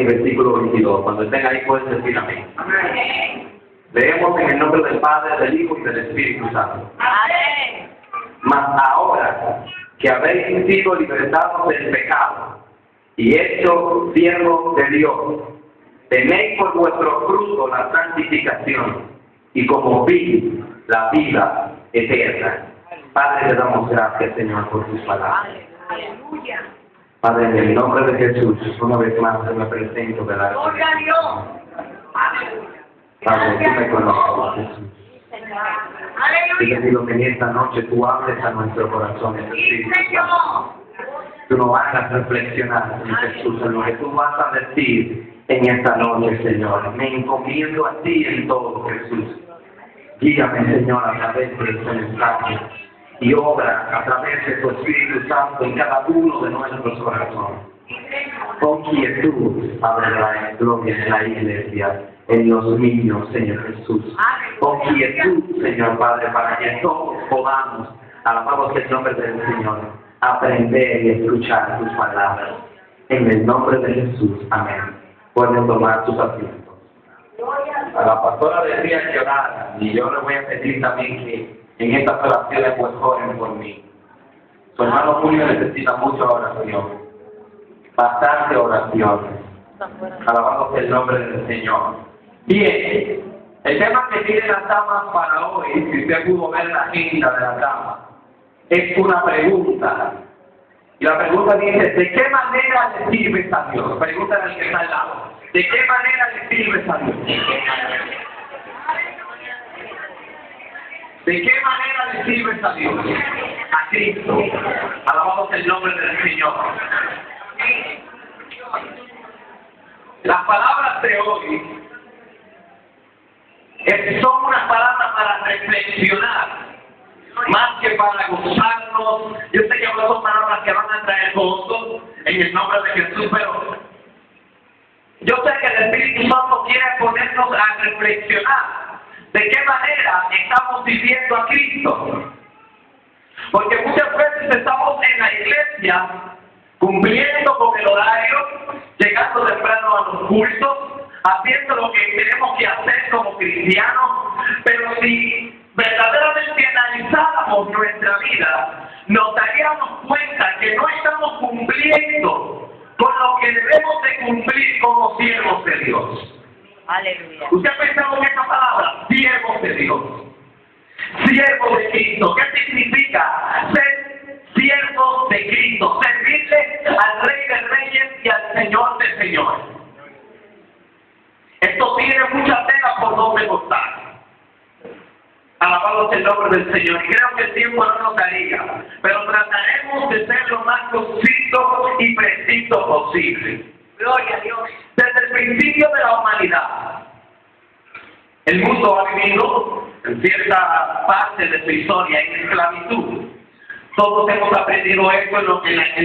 6, versículo 22. Cuando estén ahí pueden decir amén. Amén. Leemos en el nombre del Padre, del Hijo y del Espíritu Santo. Amén. Mas ahora que habéis sido libertados del pecado y hechos siervos de Dios, tenéis por vuestro fruto la santificación y como fin la vida eterna. Padre, te damos gracias, Señor, por tus palabras. Aleluya. Padre, en el nombre de Jesús, una vez más me presento delante de Gloria a ti. Dios. Aleluya. Padre, tú me conoces, Jesús. Y te Aleluya. pido que en esta noche tú hables a nuestro corazón, Sí, Espíritu Señor. Santo. Tú nos hagas reflexionar, Señor Jesús, en lo que tú vas a decir en esta noche, Señor. Me encomiendo a ti en todo, Jesús. Guíame, Señor, a través de este mensaje y obra a través de tu Espíritu Santo en cada uno de nuestros corazones. Con quietud, Padre, la gloria en la iglesia, en los niños, Señor Jesús. Con quietud, Señor Padre, para que todos podamos, alabamos el nombre del Señor, aprender y escuchar tus palabras. En el nombre de Jesús, amén. Pueden tomar sus asientos. A la pastora decía que orara, y yo le voy a pedir también que en estas oraciones pues oren por mí. Su hermano Julio necesita mucha oración, bastante oración. Alabamos el nombre del Señor. Bien, el tema que tiene las damas para hoy, si usted pudo ver la agenda de las damas, es una pregunta. Y la pregunta dice, ¿de qué manera le sirves a Dios? Pregúntale al que está al lado. ¿De qué manera le sirves a Dios? ¿De qué manera le sirves a Dios? A Cristo. Alabamos el nombre del Señor. Las palabras de hoy son unas palabras para reflexionar, más que para gozarnos. Yo sé que ahora son palabras que van a traer gozo en el nombre de Jesús, pero yo sé que el Espíritu Santo quiere ponernos a reflexionar de qué manera estamos viviendo a Cristo. Porque muchas veces estamos en la iglesia cumpliendo con el horario, llegando temprano a los cultos, haciendo lo que tenemos que hacer como cristianos, pero si verdaderamente analizáramos nuestra vida, nos daríamos cuenta que no estamos cumpliendo con lo que debemos de cumplir como siervos de Dios. Aleluya. ¿Usted ha pensado en esta palabra? Siervos de Dios. Siervos de Cristo. ¿Qué significa ser siervos de Cristo? Servirle al Rey de Reyes y al Señor de Señores. Esto tiene mucha tela por donde cortar. Alabamos el nombre del Señor. Y creo que el tiempo no nos daría, pero trataremos de ser lo más conciso y preciso posible. Gloria a Dios. Desde el principio de la humanidad, el mundo ha vivido en cierta parte de su historia en esclavitud. Todos hemos aprendido esto en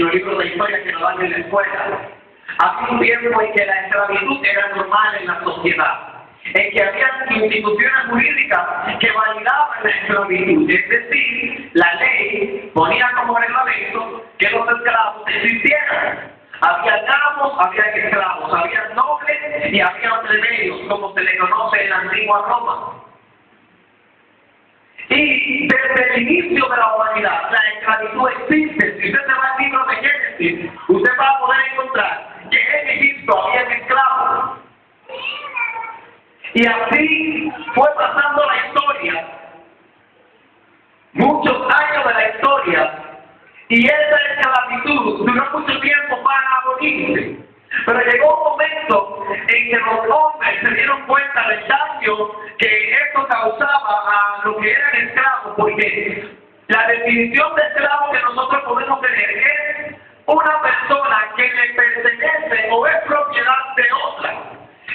los libros de historia que nos dan en la escuela. Había un tiempo en que la esclavitud era normal en la sociedad, en que había instituciones jurídicas que validaban la esclavitud, es decir, la ley ponía como reglamento que los esclavos existieran. Había amos, había esclavos, había nobles y había plebeyos, como se le conoce en la antigua Roma. Y desde el inicio de la humanidad, la esclavitud existe. Si usted se va al libro de Génesis, usted va a poder encontrar que en Egipto había esclavos. Y así fue pasando la historia, muchos años de la historia, y esa esclavitud duró mucho tiempo para abolirse. Pero llegó un momento en que los hombres se dieron cuenta del daño que esto causaba a lo que eran esclavos, porque la definición de esclavo que nosotros podemos tener es una persona que le pertenece o es propiedad de otra.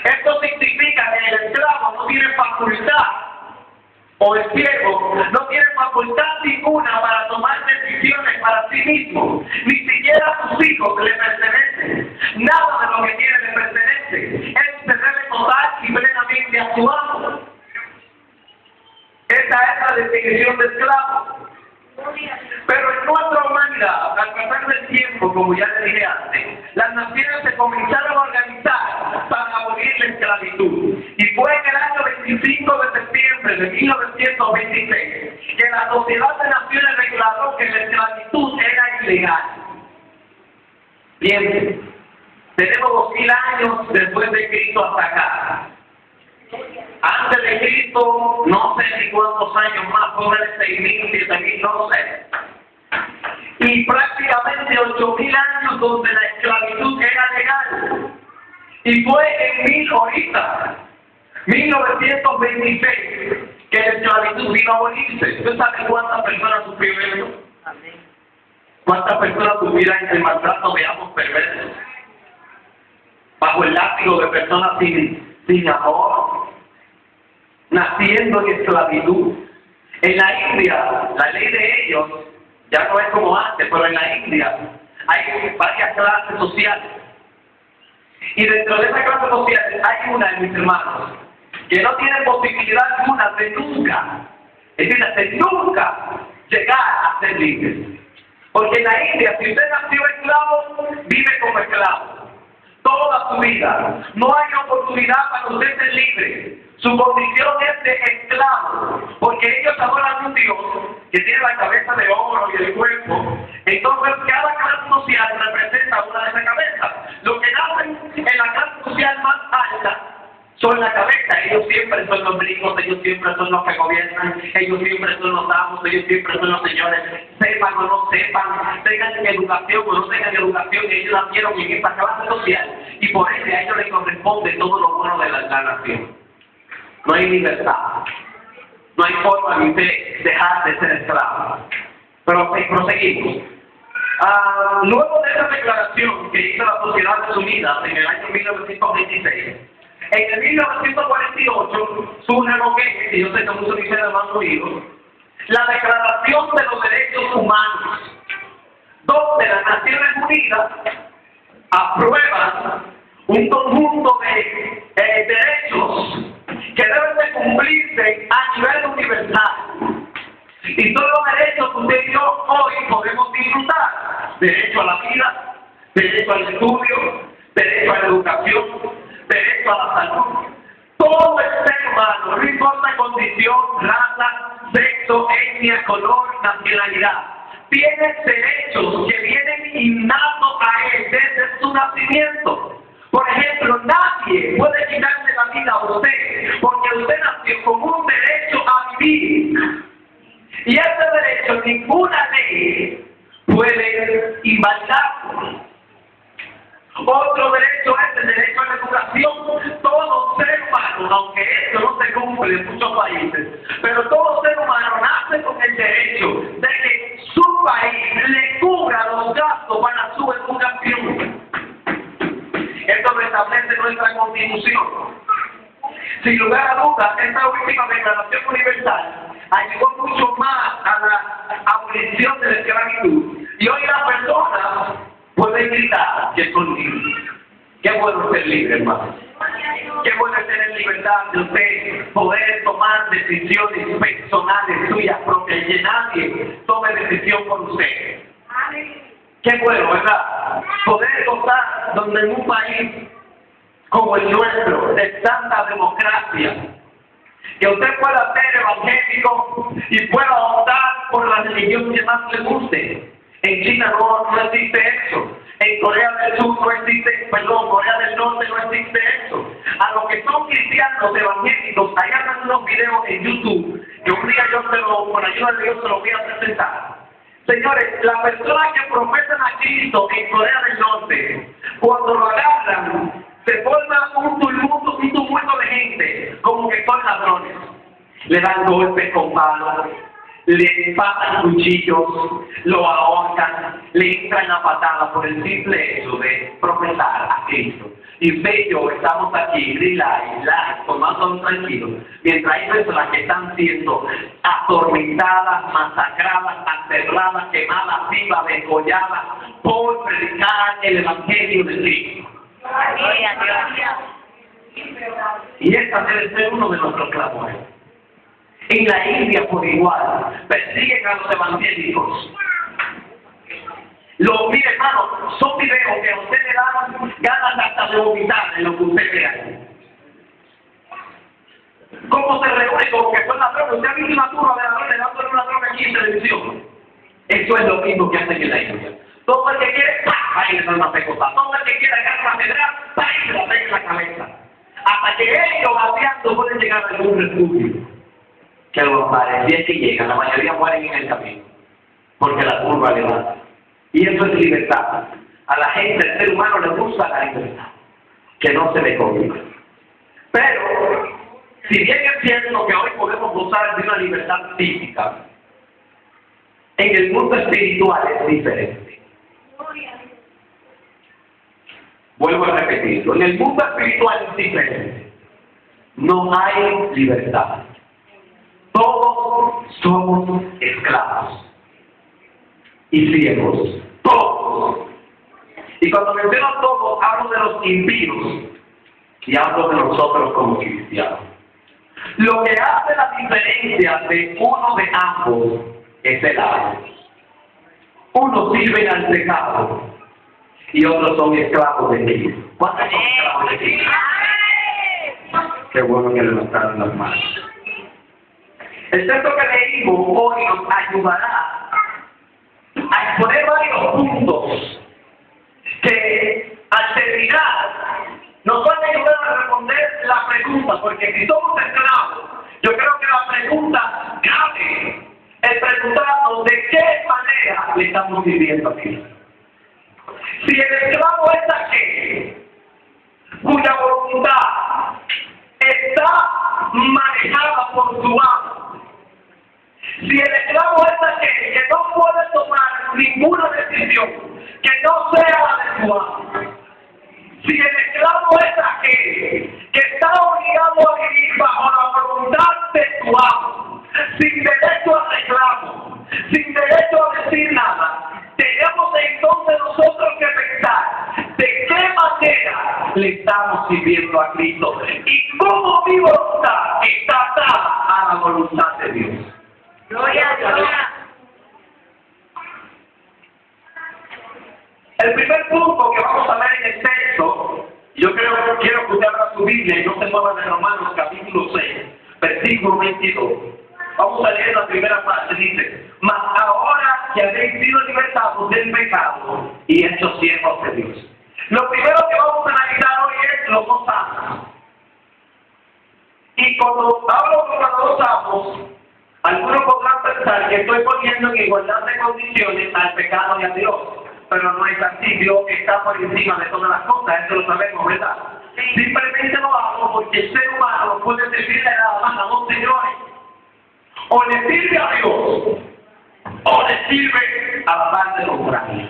Esto significa que el esclavo no tiene facultad, o el siervo no tiene facultad ninguna para tomar decisiones para sí mismo. Ni siquiera a sus hijos le pertenecen. Nada de lo que tiene le pertenece. Él se debe total y plenamente a su amo. Esa es la definición de esclavo. Pero en nuestra humanidad, al pasar del tiempo, como ya le dije antes, las naciones se comenzaron a organizar en 1926 que la Sociedad de Naciones declaró que la esclavitud era ilegal. Bien, tenemos 2000 años después de Cristo hasta acá. Antes de Cristo, no sé ni cuántos años más, sobre 6.000, 7.000, no sé. Y prácticamente 8.000 años donde la esclavitud era legal. Y fue en 1926, que la esclavitud vino a abolirse. ¿Usted sabe cuántas personas sufrieron eso? ¿Cuántas personas sufrieron el maltrato de ambos perversos? Bajo el látigo de personas sin amor, naciendo en esclavitud. En la India, la ley de ellos ya no es como antes, pero en la India hay varias clases sociales. Y dentro de esas clases sociales hay una de mis hermanos que no tiene posibilidad alguna de nunca, es decir, de nunca llegar a ser libre. Porque en la India, si usted nació esclavo, vive como esclavo toda su vida. No hay oportunidad para usted ser libre. Su condición es de esclavo, porque ellos adoran a un Dios que tiene la cabeza de oro y el cuerpo. Entonces cada clase social representa una de esas cabezas. Los que nacen en la clase social más alta son la cabeza. Ellos siempre son los ricos, ellos siempre son los que gobiernan, ellos siempre son los amos, ellos siempre son los señores. Sepan o no sepan, tengan educación o no tengan educación, ellos nacieron en esta clase social y por ende a ellos les corresponde todo lo bueno de la nación. No hay libertad. No hay forma de usted dejar de ser esclavo. Pero proseguimos. Luego de esa declaración que hizo las Sociedades Unidas en el año 1926, en el 1948 surge lo que yo sé que muchos dicen de más oído, la Declaración de los Derechos Humanos, donde las Naciones Unidas aprueban un conjunto de derechos que deben de cumplirse a nivel universal. Y todos los derechos que usted y yo hoy podemos disfrutar: derecho a la vida, derecho al estudio, derecho a la educación, derecho a la salud. Todo el ser humano, no importa condición, raza, sexo, etnia, color, nacionalidad, tiene derechos que vienen innatos a él desde su nacimiento. Por ejemplo, nadie puede quitarle la vida a usted, porque usted nació con un derecho a vivir. Y ese derecho ninguna ley puede invalidar. Otro derecho es el derecho a la educación. Todo ser humano, aunque esto no se cumple en muchos países, pero todo ser humano nace con el derecho de que su país le cubra los gastos para su educación. Esto lo establece nuestra Constitución. Sin lugar a dudas, esta última Declaración Universal ayudó mucho más a la abolición de la esclavitud. Y hoy las personas pueden gritar que son libres. Qué bueno ser libre, hermano. Qué bueno es tener libertad de usted poder tomar decisiones personales suyas propias y que nadie tome decisión por usted. Qué bueno, ¿verdad? Poder gozar donde en un país como el nuestro, de tanta democracia, que usted pueda ser evangélico y pueda optar por la religión que más le guste. En China no existe eso. En Corea del Sur no existe, Corea del Norte no existe eso. A los que son cristianos evangélicos, hay unos videos en YouTube que un día por ayuda de Dios se los voy a presentar. Señores, las personas que profesan a Cristo en Corea del Norte, cuando lo agarran, se forma un tumulto de gente, como que son ladrones. Le dan golpes con palos, le pasan cuchillos, lo ahorcan, le entran a patadas por el simple hecho de profesar a Cristo. Y usted y yo estamos aquí, relax, tomándonos tranquilos, mientras hay personas que están siendo atormentadas, masacradas, aterradas, quemadas, vivas, degolladas, por predicar el Evangelio de Cristo. Y esta debe ser uno de nuestros clamores. En la India, por igual, persiguen a los evangélicos. Mire, hermano, son videos que a usted le dan ganas hasta de vomitar en lo que usted vea. cómo se reúne, como que son ladrones. Usted ha visto una turba de ladrones dándole una droga aquí en televisión. Eso es lo mismo que hacen en la iglesia. Todo el que quiere, ¡pah!, va y le da una pecota. Todo el que quiere agarrar la pedra, ¡pah!, y se la pega en la cabeza. Hasta que ellos, bateando, pueden llegar a algún refugio. Que lo parecía que llegan, la mayoría mueren en el camino. Porque la turba le da. Y eso es libertad. A la gente, al ser humano, le gusta la libertad. Que no se le complica. Pero, si bien es cierto que hoy podemos gozar de una libertad física, en el mundo espiritual es diferente. Vuelvo a repetirlo. En el mundo espiritual es diferente. No hay libertad. Todos somos esclavos y ciegos. Todos. Y cuando menciono todos, hablo de los impíos y hablo de nosotros como cristianos. Lo que hace la diferencia de uno de ambos es el alma. Unos sirven al pecado y otros son esclavos de Cristo. ¿Cuántos son esclavos de Cristo? Qué bueno que levantaron las manos. El texto que leímos hoy nos ayudará a exponer varios puntos que al terminar nos van a ayudar a responder la pregunta, porque si somos esclavos, yo creo que la pregunta cabe el preguntarnos de qué manera le estamos viviendo aquí. Si el esclavo es aquel cuya voluntad está manejada por su amo, si el esclavo es aquel que no puede tomar ninguna decisión que no sea la de su amo, si el esclavo es aquel que está obligado a vivir bajo la voluntad de su amo, sin derecho a reclamo, sin derecho a decir nada, tenemos entonces nosotros que pensar de qué manera le estamos sirviendo a Cristo y cómo mi voluntad está atada a la voluntad de Dios. Gloria a Dios. El primer punto que vamos a ver en el texto, yo quiero que usted abra su Biblia y no se mueva de Romanos capítulo 6, versículo 22. Vamos a leer la primera parte, dice: mas ahora que habéis sido libertados del pecado y hechos siervos de Dios. Lo primero que vamos a analizar hoy es los dos amos. Y cuando hablo con los dos amos, algunos podrán pensar que estoy poniendo en igualdad de condiciones al pecado y a Dios. Pero no es así. Dios está por encima de todas las cosas, eso lo sabemos, ¿verdad? Simplemente lo hago porque el ser humano puede servirle nada más a dos señores. O le sirve a Dios, o le sirve a la parte contraria.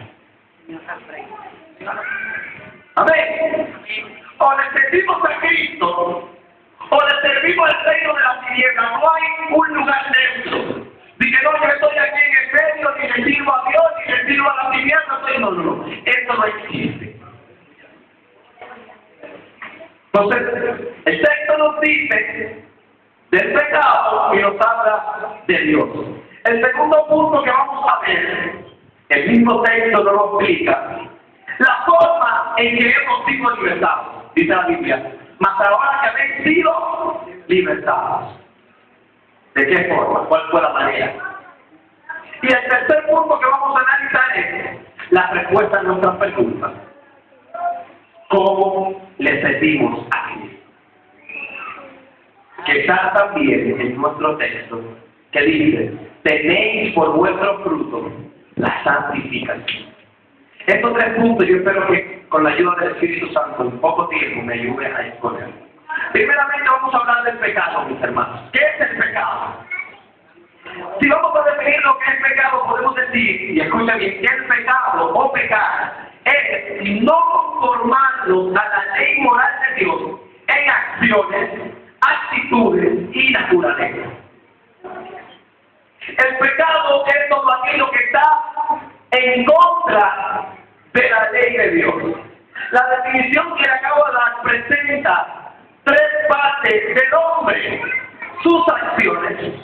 Amén. O le servimos a Cristo, o le servimos al reino de la tiniebla. No hay un lugar neutro. Dice, no, yo estoy aquí en el medio, ni le sirvo a Dios, ni le sirvo a la tiniebla. No. Esto no existe. Entonces, el texto nos dice del pecado y nos habla de Dios. El segundo punto que vamos a ver, el mismo texto nos lo explica, la forma en que hemos sido libertados, dice la Biblia, mas ahora que habéis sido libertados. ¿De qué forma? ¿Cuál fue la manera? Y el tercer punto que vamos a analizar es la respuesta a nuestras preguntas. ¿Cómo le servimos a Cristo? Que está también en nuestro texto que dice: tenéis por vuestro fruto la santificación. Estos tres puntos yo espero que con la ayuda del Espíritu Santo en poco tiempo me ayude a exponer. Primeramente vamos a hablar del pecado, mis hermanos. ¿Qué es el pecado? Si vamos a definir lo que es pecado, podemos decir, y escucha bien, que el pecado o pecar es no conformarnos a la ley moral de Dios en acciones, actitudes y naturaleza. El pecado es todo aquello que está en contra de la ley de Dios. La definición que acabo de dar presenta tres partes del hombre: sus acciones,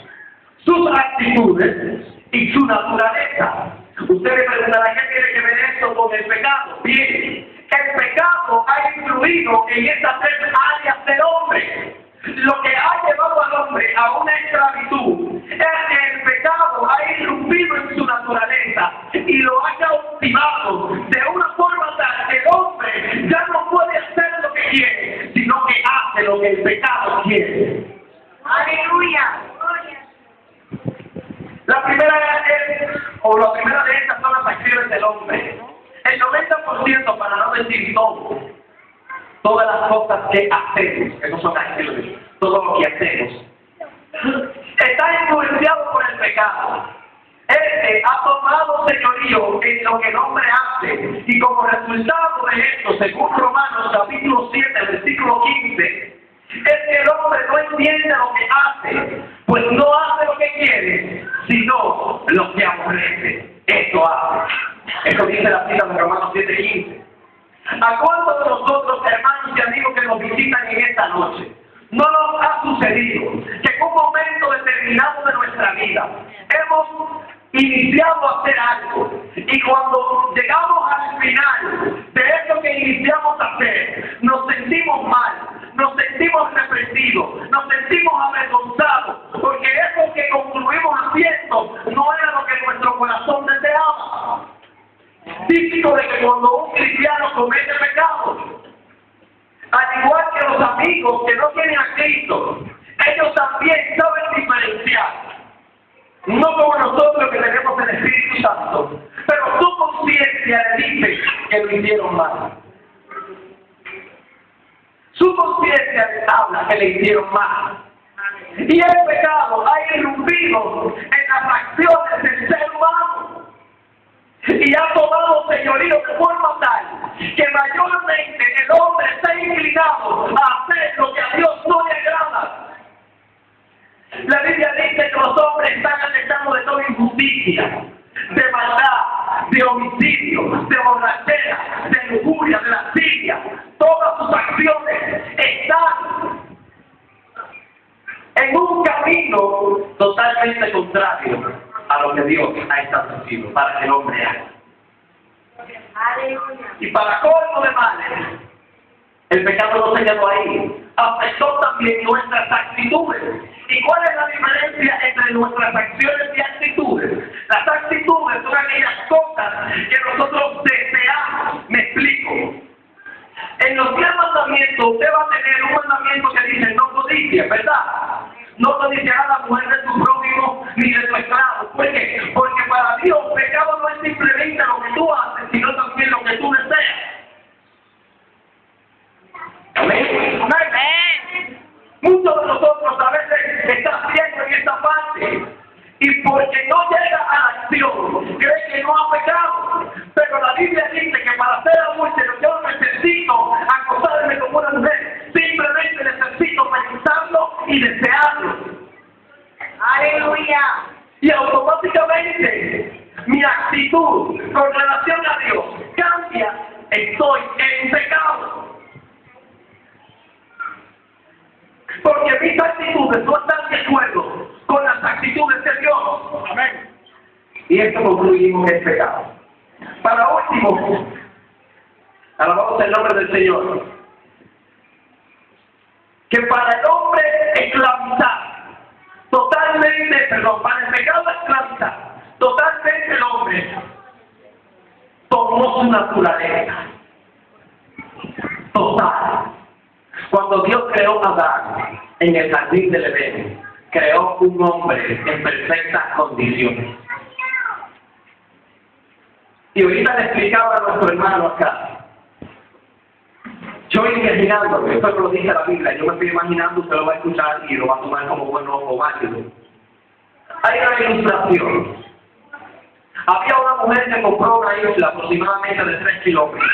sus actitudes y su naturaleza. Usted me preguntará, ¿qué tiene que ver esto con el pecado? Bien, el pecado ha influido en estas tres áreas del hombre. Lo que ha llevado al a una esclavitud. El pecado ha irrumpido en su naturaleza y lo ha cautivado de una forma tal que el hombre ya no puede hacer lo que quiere, sino que hace lo que el pecado quiere. Aleluya. La primera de estas son las acciones del hombre. El 90%, para no decir todo, todas las cosas que hacemos, que no son acciones, todo lo que hacemos, está influenciado por el pecado. Este ha tomado señorío en lo que el hombre hace, y como resultado de esto, según Romanos capítulo 7, versículo 15, es que el hombre no entiende lo que hace, pues no hace lo que quiere, sino lo que aborrece. Esto hace. Eso dice la cita de Romanos 7:15. ¿A cuántos de nosotros, hermanos y amigos que nos visitan en esta noche, no nos ha sucedido que en un momento determinado de nuestra vida hemos iniciado a hacer algo, y cuando llegamos al final de eso que iniciamos a hacer, nos sentimos mal, nos sentimos reprendidos, nos sentimos avergonzados, porque eso que concluimos haciendo no era lo que nuestro corazón deseaba? Típico de que cuando un cristiano comete pecado, al igual que los amigos que no tienen a Cristo, ellos también saben diferenciar. No como nosotros que tenemos el Espíritu Santo, pero su conciencia le dice que lo hicieron mal. Su conciencia les habla que le hicieron mal. Y el pecado ha irrumpido en las acciones del ser humano y ha tomado señorío de forma tal que mayormente el hombre está inclinado a hacer lo que a Dios no le agrada. La Biblia dice que los hombres están alejados de toda injusticia, de maldad, de homicidio, de borrachera, de lujuria, de lascivia. Todas sus acciones están en un camino totalmente contrario a lo que Dios ha establecido para que el hombre haga. Aleluya. Y para colmo de males, el pecado no se quedó ahí, afectó también nuestras actitudes. ¿Y cuál es la diferencia entre nuestras acciones y actitudes? Las actitudes son aquellas cosas que nosotros deseamos. Me explico. En los 10 mandamientos usted va a tener un mandamiento que dice no codicies, ¿verdad? No codiciarás a la mujer de tu prójimo ni de tu esclavo. ¿Por qué? Porque para Dios pecado no es simplemente lo que tú haces, sino también lo que tú deseas. Amén. Amén. Muchos de nosotros a veces están viendo en esta parte y porque no llega a la acción, cree que no ha pecado. Pero la Biblia dice que para ser adúltero yo no necesito acostarme como una mujer, simplemente necesito pensarlo y desearlo. Aleluya. Y automáticamente mi actitud con relación a Dios cambia. Estoy en pecado. Porque mis actitudes no están de acuerdo con las actitudes de Dios. Amén. Y esto concluimos el pecado. Para último, alabamos el nombre del Señor, que para el hombre esclavizar, para el pecado esclavizar, totalmente el hombre tomó su naturaleza. Total. Cuando Dios creó a Adán en el jardín del Edén, creó un hombre en perfectas condiciones. Y ahorita le explicaba a nuestro hermano acá. Yo imaginándome, esto lo dice la Biblia, yo me estoy imaginando, usted lo va a escuchar y lo va a tomar como bueno o válido. Hay una ilustración. Había una mujer que compró una isla aproximadamente de 3 kilómetros.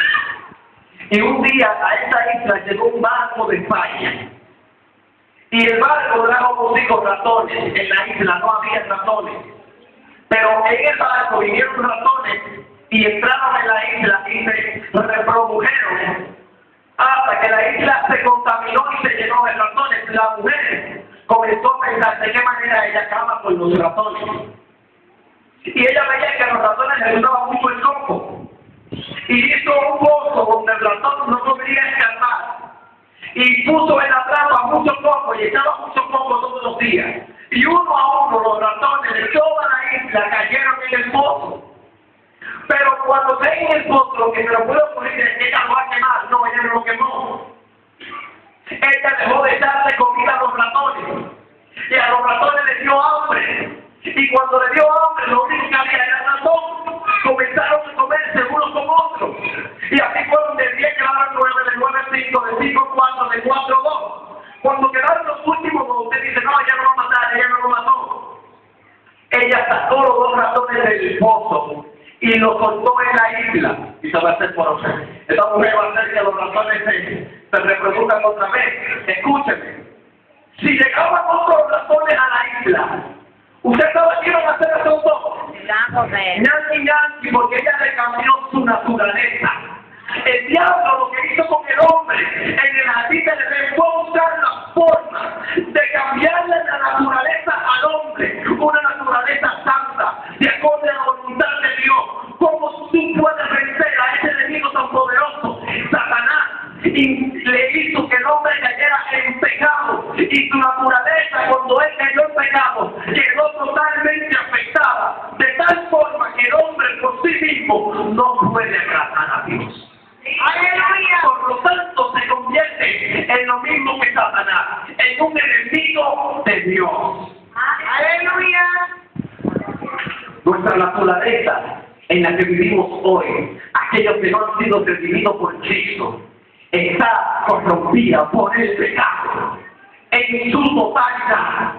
Y un día a esa isla llegó un barco de España. Y el barco trajo consigo ratones. En la isla no había ratones. Pero en el barco vinieron ratones y entraron en la isla y se reprodujeron hasta que la isla se contaminó y se llenó de ratones. La mujer comenzó a pensar de qué manera ella acaba con los ratones. Y ella veía que a los ratones les gustaba mucho el coco. Y hizo un pozo donde el ratón no podría escapar. Y puso en la trampa mucho coco poco y echaba mucho poco todos los días. Y uno a uno los ratones de toda la isla cayeron en el pozo. Pero cuando cae en el pozo, lo que se lo puede ocurrir es que ella lo va a quemar. No, ella no lo quemó. Ella dejó de darle comida a los ratones. Y a los ratones les dio hambre. Y cuando le dio hambre, lo único que había era ratón. Comenzaron a comerse unos con otros. Y así fueron de 10 quedaron 9, de 9 5, de 5 4, de 4 2. Cuando quedaron los últimos dos, usted dice, no, ella no va a matar, ella no lo mató. Ella sacó los 2 ratones del pozo y los soltó en la isla. Y se va a hacer por usted. Esta mujer va a hacer que los ratones se reproduzcan otra vez. Escúcheme. Si llegaban otros ratones a la isla, ¿usted sabe qué iban a hacer esos dos? Ñanqui, porque ella le cambió su naturaleza. El diablo lo que hizo con el hombre en el jardín del Edén fue buscar la forma de cambiarle la naturaleza al hombre, una naturaleza santa, de acuerdo a la voluntad de Dios. ¿Cómo tú puedes vencer a ese enemigo tan poderoso, Satanás? Y le hizo que el hombre cayera en pecado, y su naturaleza, cuando él cayó en pecado, quedó totalmente afectada, de tal forma que el hombre por sí mismo no puede agradar a Dios. Aleluya. Por lo tanto, se convierte en lo mismo que Satanás, en un enemigo de Dios. Aleluya. Nuestra naturaleza en la que vivimos hoy, aquellos que no han sido redimidos por Cristo, está corrompida por el pecado en su totalidad.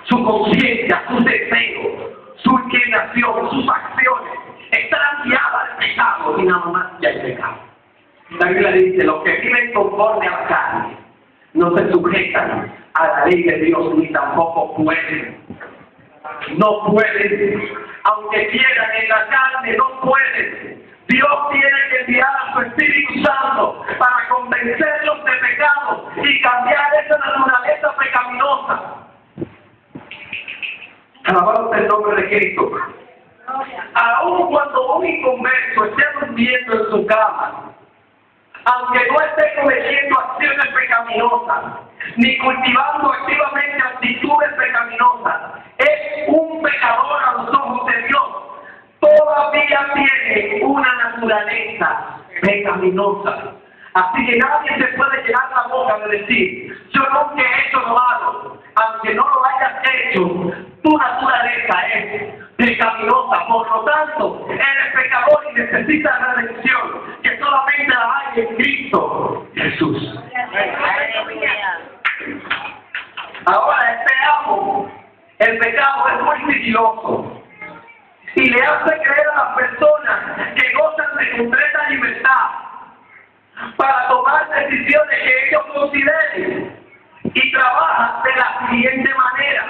Su conciencia, sus deseos, su inclinación, sus acciones están guiadas al pecado y nada más que al pecado. La Biblia dice, los que viven conforme a la carne no se sujetan a la ley de Dios ni tampoco pueden. No pueden, aunque quieran en la carne, no pueden. Dios tiene que enviar a su Espíritu Santo para convencerlos de pecado y cambiar esa naturaleza pecaminosa. Alabado el nombre de Cristo. Aún cuando un inconverso esté durmiendo en su cama, aunque no esté cometiendo acciones pecaminosas, ni cultivando activamente actitudes pecaminosas, es un pecador a los ojos de Dios. Todavía tiene una naturaleza pecaminosa. Así que nadie se puede llenar la boca de decir, yo nunca he hecho lo malo. Aunque no lo hayas hecho, tu naturaleza es pecaminosa. Por lo tanto, eres pecador y necesitas la redención, que solamente la hay en Cristo Jesús. Ahora, el pecado es muy sigiloso y le hace creer a las personas que gozan de completa libertad para tomar decisiones que ellos consideren, y trabaja de la siguiente manera.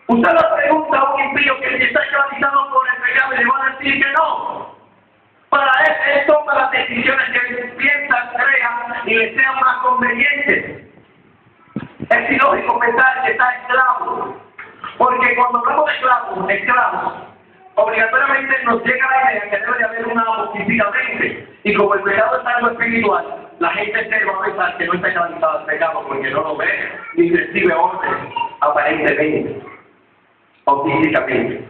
Usted le pregunta a un impío que está esclavizado por el pecado y le va a decir que no. Para él toma las decisiones que piensa, crea y le sean más convenientes. Es ilógico pensar que está esclavo, porque cuando hablamos de esclavos, obligatoriamente nos llega la idea que debe de haber un amo físicamente. Y como el pecado es algo espiritual, la gente se va a pensar que no está esclavizado al pecado porque no lo ve ni recibe orden aparentemente o físicamente.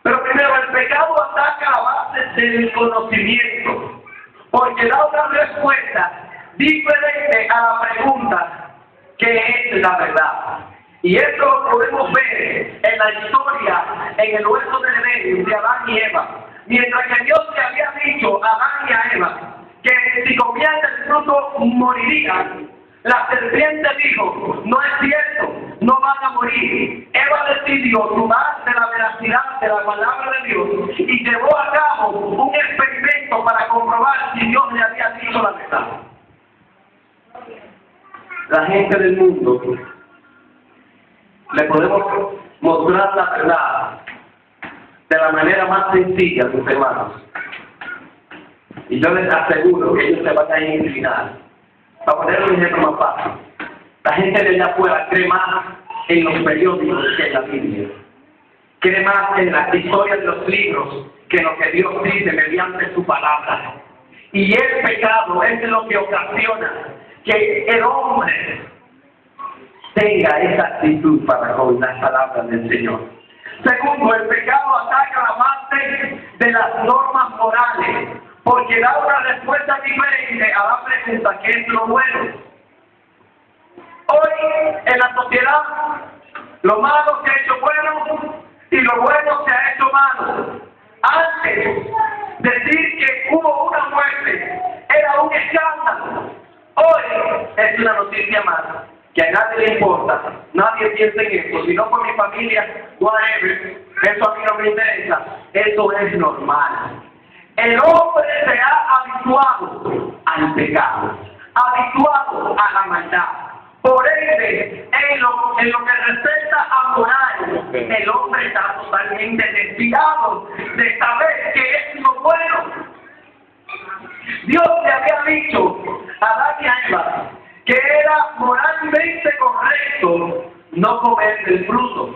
Pero primero, el pecado ataca a base del conocimiento, porque da una respuesta diferente a la pregunta ¿qué es la verdad? Y esto lo podemos ver en la historia, en el huerto del Edén, de Adán y Eva. Mientras que Dios le había dicho a Adán y a Eva que si comían del fruto morirían, la serpiente dijo, no es cierto, no van a morir. Eva decidió dudar de la veracidad de la palabra de Dios y llevó a cabo un experimento para comprobar si Dios le había dicho la verdad. La gente del mundo le podemos mostrar la verdad de la manera más sencilla a sus hermanos. Y yo les aseguro que ellos se van a inclinar. Para poner un ejemplo más fácil, la gente de allá afuera cree más en los periódicos que en la Biblia. Cree más en la historia de los libros que en lo que Dios dice mediante su palabra. Y el pecado es lo que ocasiona que el hombre tenga esa actitud para con las palabras del Señor. Segundo, el pecado ataca la base de las normas morales, porque da una respuesta diferente a la pregunta ¿qué es lo bueno? Hoy en la sociedad, lo malo se ha hecho bueno y lo bueno se ha hecho malo. Antes, decir que hubo una muerte era un escándalo. Hoy es una noticia más, que a nadie le importa, nadie piensa en esto, si no por mi familia, whatever, eso a mí no me interesa, eso es normal. El hombre se ha habituado al pecado, habituado a la maldad. Por ende, en lo que respecta a moral, el hombre está totalmente desviado de saber qué es lo bueno. Dios le había dicho a Adán y a Eva que era moralmente correcto no comer del fruto.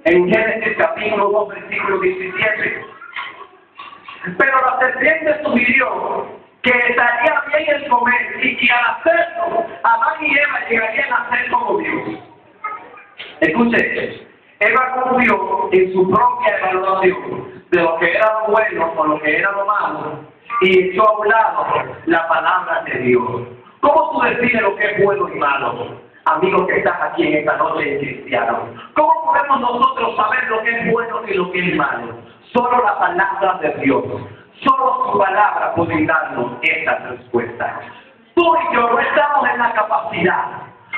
En Génesis capítulo 2, versículo 17. Pero la serpiente sugirió que estaría bien el comer y que al hacerlo, Adán y Eva llegarían a ser como Dios. Escuche, Eva confió en su propia evaluación de lo que era lo bueno o lo que era lo malo y echó a un lado la palabra de Dios. ¿Cómo tú defines lo que es bueno y malo? Amigo que estás aquí en esta noche en cristiano. ¿Cómo podemos nosotros saber lo que es bueno y lo que es malo? Solo la palabra de Dios. Solo su palabra puede darnos estas respuestas. Tú y yo no estamos en la capacidad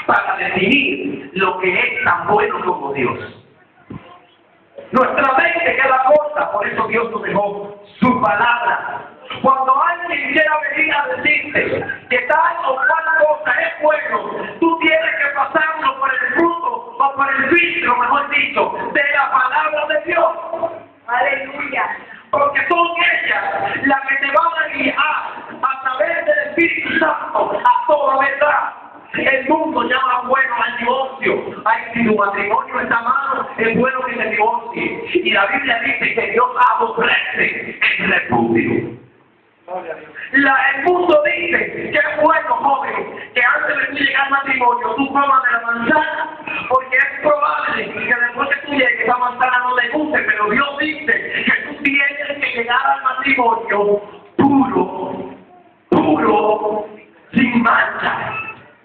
para definir lo que es tan bueno como Dios. Nuestra mente queda corta, por eso Dios nos dejó su palabra. Cuando alguien quiera venir a decirte que tal o cual cosa es bueno, tú tienes que pasarlo por el fruto o por el filtro, mejor dicho, de la palabra de Dios. Aleluya. Porque son ellas las que te van a guiar a través del Espíritu Santo a toda verdad. El mundo llama bueno al divorcio. Ay, si tu matrimonio está malo, es bueno que se divorcie. Y la Biblia dice que Dios aborrece el repudio. El mundo dice que es bueno, joven, que antes de tú llegar al matrimonio tú comas de la manzana, porque es probable que después que tú llegues esa manzana no te guste, pero Dios dice que tú tienes que llegar al matrimonio puro, sin mancha.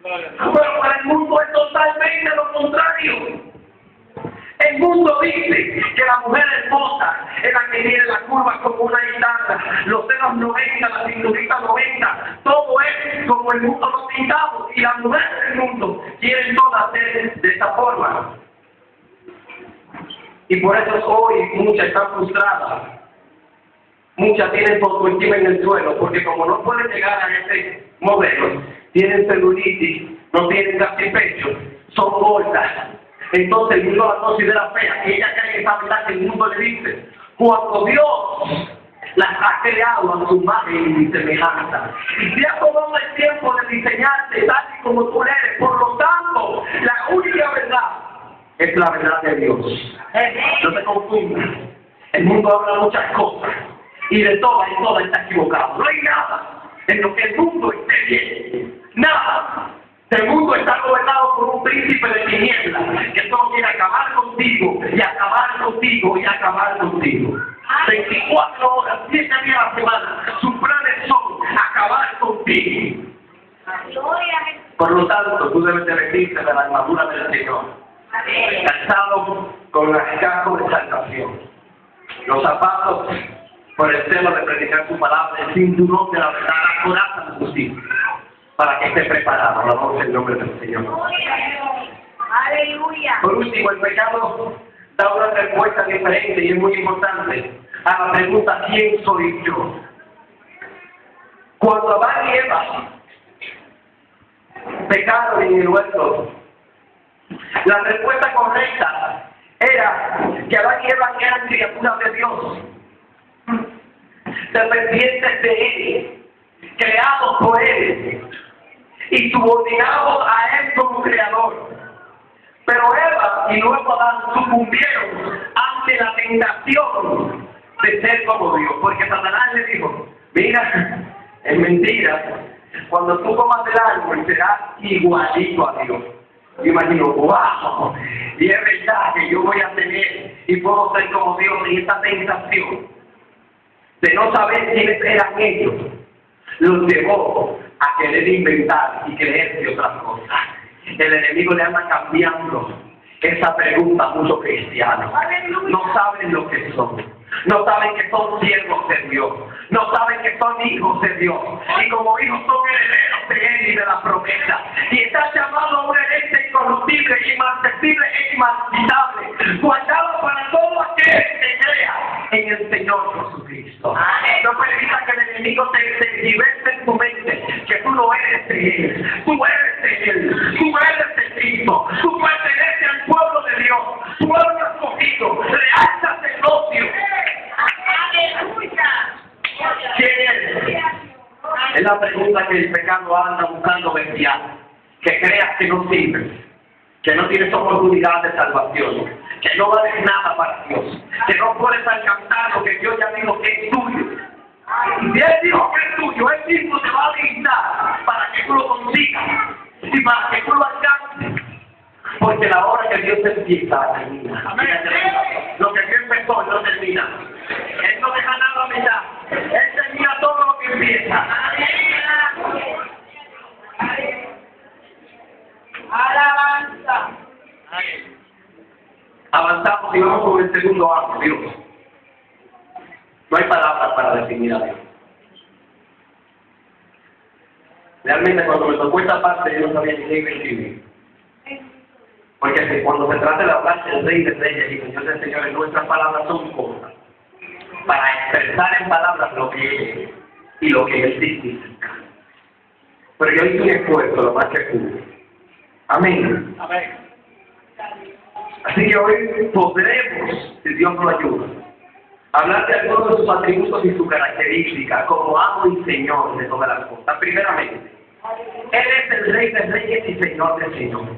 Pero para el mundo es totalmente lo contrario. El mundo dice que la mujer hermosa es la que tiene la curva como una guitarra, los senos 90, la cinturita 90, todo es como el mundo lo pintado, y las mujeres del mundo quieren todas ser de esta forma. Y por eso hoy muchas están frustradas, muchas tienen autoestima en el suelo, porque como no pueden llegar a ese modelo, tienen celulitis, no tienen casi pecho, son gordas. Entonces el mundo la considera fea, y ella cree que esa verdad que el mundo le dice. Cuando Dios las ha creado a su imagen y semejanza, y te ha tomado el tiempo de diseñarte tal y como tú eres, por lo tanto, la única verdad es la verdad de Dios. No te confundas. El mundo habla muchas cosas, y de todas está equivocado. No hay nada en lo que el mundo esté bien. Nada. El mundo está gobernado por un príncipe de tinieblas que solo quiere acabar contigo y acabar contigo y acabar contigo. 24 horas, 7 días a la semana, sus planes son acabar contigo. Por lo tanto, tú debes de vestirte de la armadura del Señor, calzado con las cascos de salvación, los zapatos por el celo de predicar su palabra, el cinturón de la verdad, la coraza de justicia, para que esté preparado. Alabamos el nombre del Señor. Aleluya. Por último, el pecado da una respuesta diferente y es muy importante a la pregunta ¿quién soy yo? Cuando Adán y Eva pecaron en el huerto, la respuesta correcta era que Adán y Eva eran criaturas de Dios, dependientes de Él, creados por Él y subordinados a Él como creador. Pero Eva y luego Adán sucumbieron ante la tentación de ser como Dios, porque Satanás le dijo, mira, Es mentira. Cuando tú comas del árbol serás igualito a Dios. Yo imagino, wow, y es verdad que yo voy a tener y puedo ser como Dios en esta tentación de no saber quiénes eran ellos. Los llevó a querer inventar y creerse otras cosas. El enemigo le anda cambiando esa pregunta a muchos cristianos. No saben lo que son. No saben que son siervos de Dios. No saben que son hijos de Dios. Y como hijos son herederos de Él y de la promesa. Y está llamado a una herencia incorruptible, inmarcesible e inmarcescible, guardada para todo aquel que crea en el Señor Jesucristo. No permita que el enemigo te diverte en tu mente que tú no eres de Él. Tú eres de Él. Tú eres de Cristo. Tú perteneces al pueblo de Dios. Pueblo escogido. Real sacerdocio. ¿Quién es? Es la pregunta que el pecado anda buscando bestial. Que creas que no sirve, que no tienes oportunidad de salvación, que no vales nada para Dios, que no puedes alcanzar lo que Dios ya dijo que es tuyo. Y si Él dijo que es tuyo, Él mismo te va a habilitar para que tú lo consigas y para que tú lo alcances. Porque la hora que Dios empieza, termina. Lo que Dios empezó, no termina. Él no deja nada a mitad. Él termina todo lo que empieza. Alabanza. Avanzamos y vamos con el segundo acto, Dios. No hay palabras para definir a Dios. Realmente cuando me tocó esta parte yo no sabía ni qué escribir. Porque cuando se trata de hablar del Rey de Reyes y Señor de Señores, nuestras palabras son cortas para expresar en palabras lo que Él es y lo que Él significa. Pero yo hice un esfuerzo lo más que pude. Amén. Amén. Así que hoy podremos, si Dios nos ayuda, hablar de algunos de sus atributos y sus características como amo y Señor de todas las cosas. Primeramente, Él es el Rey de Reyes y Señor de Señores.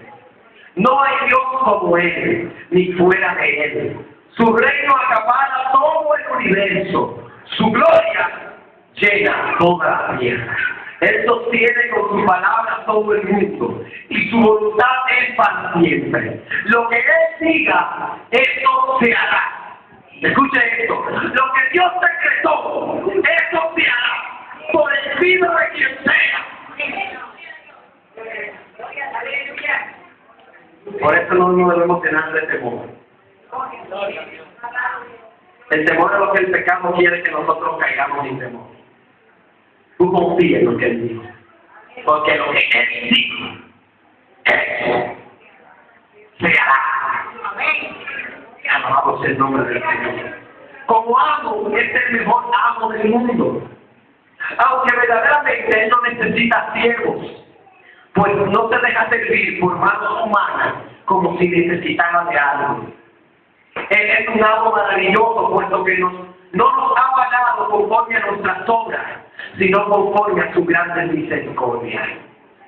No hay Dios como Él, ni fuera de Él. Su reino acapara todo el universo. Su gloria llena toda la tierra. Él sostiene con su palabra todo el mundo. Y su voluntad es para siempre. Lo que Él diga, eso se hará. Escuche esto. Lo que Dios decretó, eso se hará. Por el fin de quien sea. Por eso no nos debemos llenar de temor. El temor es lo que el pecado quiere que nosotros caigamos en temor. Tú confía en lo que Él dijo. Porque lo que Él dijo, eso se hará. Alabamos el nombre del Señor. Como amo, es el mejor amo del mundo. Aunque verdaderamente Él no necesita siervos. Pues no se deja servir por manos humanas como si necesitara de algo. Él es un amo maravilloso, puesto que no nos ha pagado conforme a nuestras obras, sino conforme a su grande misericordia.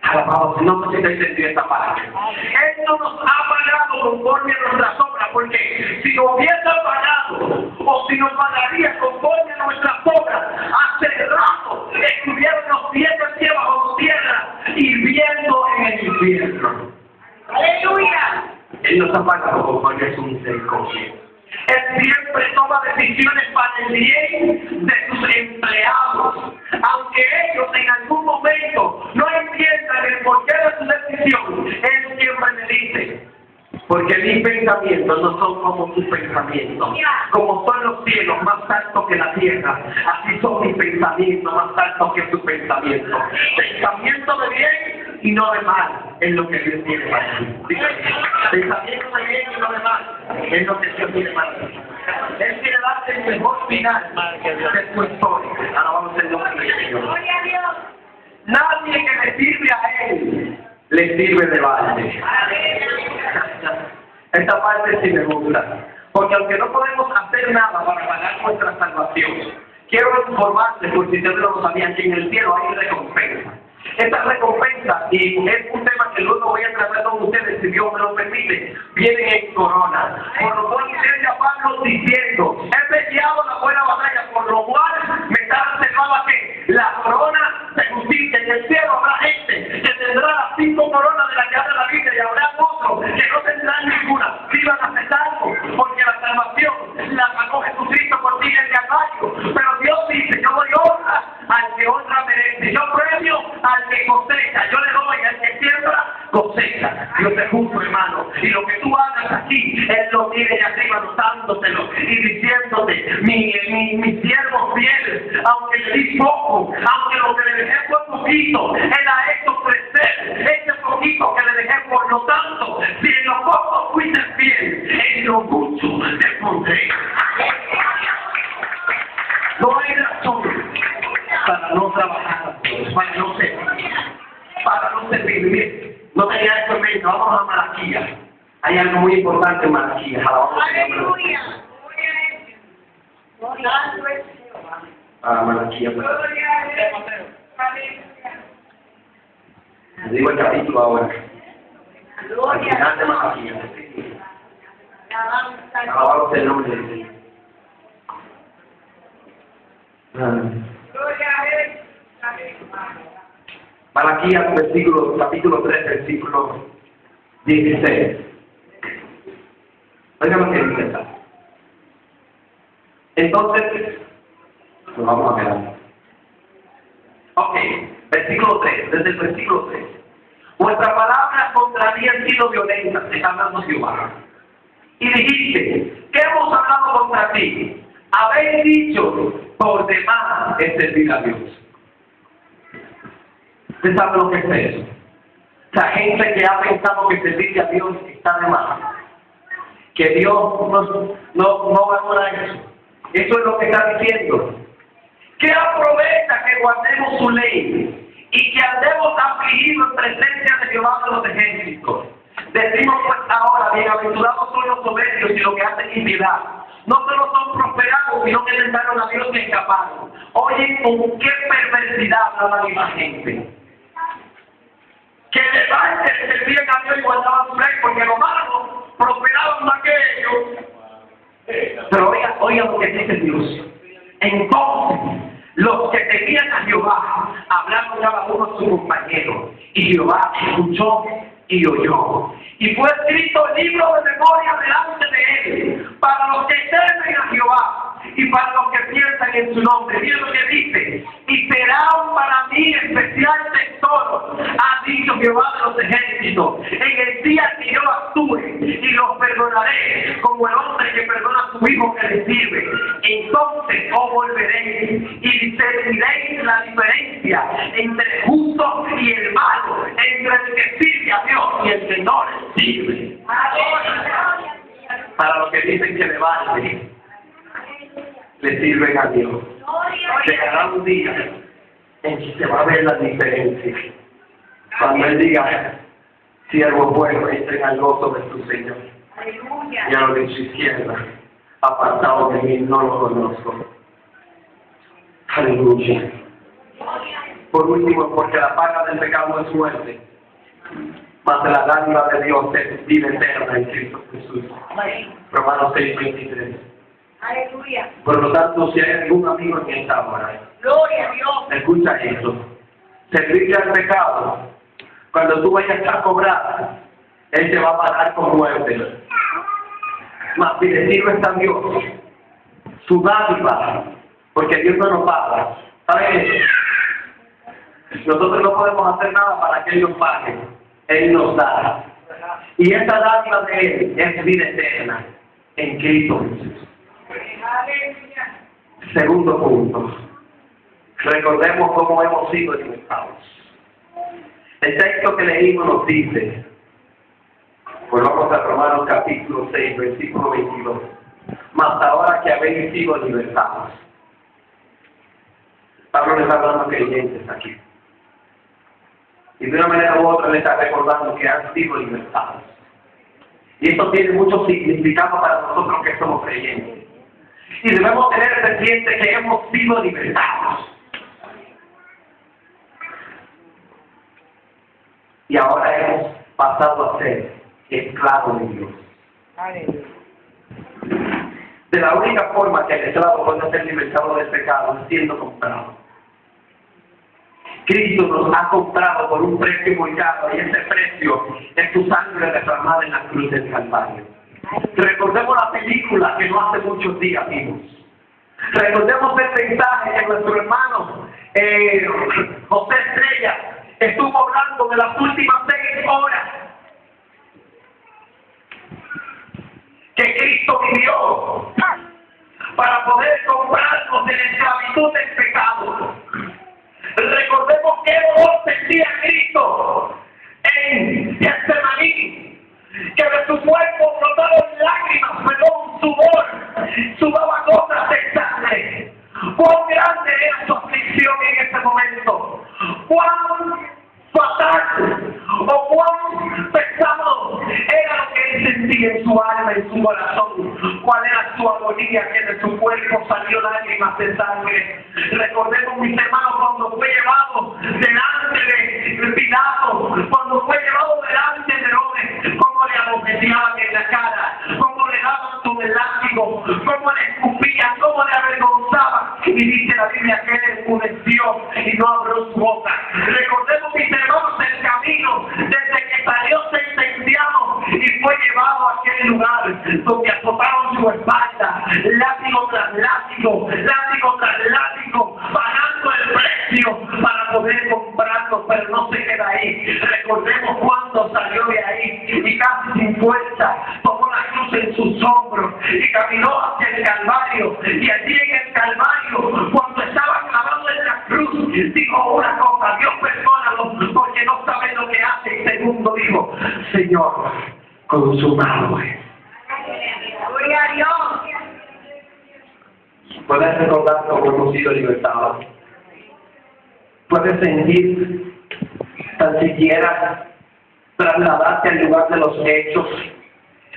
Alabado, no sé si te entendió esta parte. Él no nos ha pagado conforme a nuestras obras, porque si nos hubiese pagado, o si nos pagaría conforme a nuestras obras, hace rato estuvieran los pies del cielo bajo tierra, hirviendo en el infierno. ¡Aleluya! Él nos ha pagado conforme a su misericordia. Él siempre toma decisiones para el bien de sus empleados, aunque ellos en algún momento no entiendan el porqué de su decisión. Él siempre me dice, porque mis pensamientos no son como tus pensamientos. Como son los cielos más altos que la tierra, así son mis pensamientos más altos que tus pensamientos. Pensamiento de bien y no de mal es lo que Dios tiene para ti. Pensamiento de bien y no de mal es lo que Dios tiene para ti. Él quiere darte el mejor final de tu historia. Alabamos el nombre del Señor. Nadie que le sirve a Él le sirve de balde. Esta parte sí me gusta. Porque aunque no podemos hacer nada para pagar nuestra salvación, quiero informarles, por si ustedes no lo sabían, que en el cielo hay recompensa. Esta recompensa, y es un tema que luego voy a tratar con ustedes, si Dios me lo permite, vienen en corona. Por lo cual dice a Pablo diciendo, he peleado la buena batalla, por lo cual me está reservada ¿qué? La corona al que cosecha, yo le doy al que siembra, cosecha. Dios es justo, hermano. Y lo que tú hagas aquí, Él lo tiene de arriba anotándotelo y diciéndote, mi siervo fiel, aunque le di poco, aunque lo que le dejé fue poquito, Él ha hecho crecer ese poquito que le dejé. Por lo tanto, si en lo poco fuiste fiel, en lo mucho te pondré. No hay razón para no trabajar, para no servir. Mire, no tenía esto en mente. Vamos a Malaquías. Hay algo muy importante en Malaquías. Aleluya. Para Malaquías. Le digo el capítulo ahora. Al final de Malaquías. Alabado sea el nombre de Dios. Malaquías, capítulo 3, versículo 16. Oigan lo que dice. Entonces, nos vamos a quedar. Ok, versículo 3, desde el versículo 3. Vuestra palabra contra mí ha sido violenta, está hablando Jehová. Y dijiste, ¿qué hemos hablado contra ti? Habéis dicho, por demás es servir a Dios. ¿Usted sabe lo que es eso? Esa gente que ha pensado que servir a Dios está de más. Que Dios no valora eso. Eso es lo que está diciendo. Que aprovecha que guardemos su ley y que andemos afligidos en presencia de Jehová de los ejércitos. Decimos pues ahora, bienaventurados son los soberbios y los que hacen iniquidad. No solo son prosperados, sino que tentaron a Dios y escaparon. Oye, con qué perversidad habla la misma gente. Que de parte servían a Dios y guardaban su ley, porque los malos prosperaban más que ellos. Pero oiga lo que dice Dios. Entonces, los que temían a Jehová hablaron cada uno a su compañero, y Jehová escuchó y oyó. Y fue escrito el libro de memoria delante de él, para los que temen a Jehová y para los que piensan en su nombre. Miren lo que dice: y será para mí especial tesoro, ha dicho Jehová de los ejércitos, en el día que yo actúe, y los perdonaré como el hombre que perdona a su hijo que le sirve. Entonces os volveréis y discerniréis la diferencia entre el justo y el malo, entre el que sirve a Dios y el que no le sirve. Para los que dicen que le vale, le sirven a Dios. Llegará un día en que se va a ver la diferencia. Cuando Él diga, siervo bueno, entren al gozo de tu Señor. Y a lo de su izquierda, apartado de mí, no lo conozco. Aleluya. Por último, porque la paga del pecado es muerte, mas la dádiva de Dios es vida eterna en Cristo Jesús. Romanos 6:23. Aleluya. Por lo tanto, si hay algún amigo en esta hora, Gloria a Dios. escucha esto: servirle al pecado, cuando tú vayas a cobrar, Él te va a pagar con muerte. Mas si le sirves a Dios, su dádiva, porque Dios no nos paga. ¿Saben? Nosotros no podemos hacer nada para que Él nos pague. Él nos da. Y esa dádiva de Él es vida eterna en Cristo Jesús. Segundo punto. Recordemos cómo hemos sido libertados. El texto que leímos nos dice, volvamos a Romanos capítulo 6, versículo 22. Mas ahora que habéis sido libertados. Pablo le está hablando a creyentes aquí. Y de una manera u otra le está recordando que han sido libertados. Y esto tiene mucho significado para nosotros que somos creyentes. Y debemos tener presente que hemos sido libertados. Y ahora hemos pasado a ser esclavos de Dios. De la única forma que el esclavo puede ser libertado del pecado es siendo comprado. Cristo nos ha comprado por un precio muy caro, y ese precio es su sangre derramada en la cruz del Calvario. Recordemos la película que no hace muchos días vimos. Recordemos el mensaje que nuestro hermano José Estrella estuvo hablando de las últimas 6 horas que Cristo vivió para poder comprarnos de la esclavitud del pecado. Recordemos qué dolor sentía Cristo en Getsemaní, que de su cuerpo brotaron lágrimas, sudaba gotas de sangre. Cuán grande era su aflicción en ese momento, cuán fatal o cuán pesado era lo que él sentía en su alma, en su corazón, cuál era su agonía, que de su cuerpo salió lágrimas de sangre. Recordemos, mis hermanos, cuando fue llevado delante de Pilato, cuando fue llevado delante de Herodes, cómo le abofeteaban en la cara, cómo le daban con el látigo, cómo le escupían, cómo le avergonzaban. Y dice la Biblia que él enmudeció y no abrió su boca. Recordemos, mis hermanos, el camino desde que salió sentenciado y fue llevado a aquel lugar donde azotaron su espalda, látigo tras látigo, látigo tras látigo, pagando el precio para poder comprarlo, pero no se queda ahí. Recordemos cuando salió de ahí y casi sin fuerza tomó la cruz en sus hombros y caminó hacia el Calvario, y allí en el Calvario, cuando estaba clavado en la cruz, dijo una cosa: Dios, perdónalo porque no saben lo que hace. Y segundo dijo: Señor, consumado es. Gloria a Dios. Puedes recordar cómo hemos sido libertados. Puedes sentir, tan siquiera trasladarte al lugar de los hechos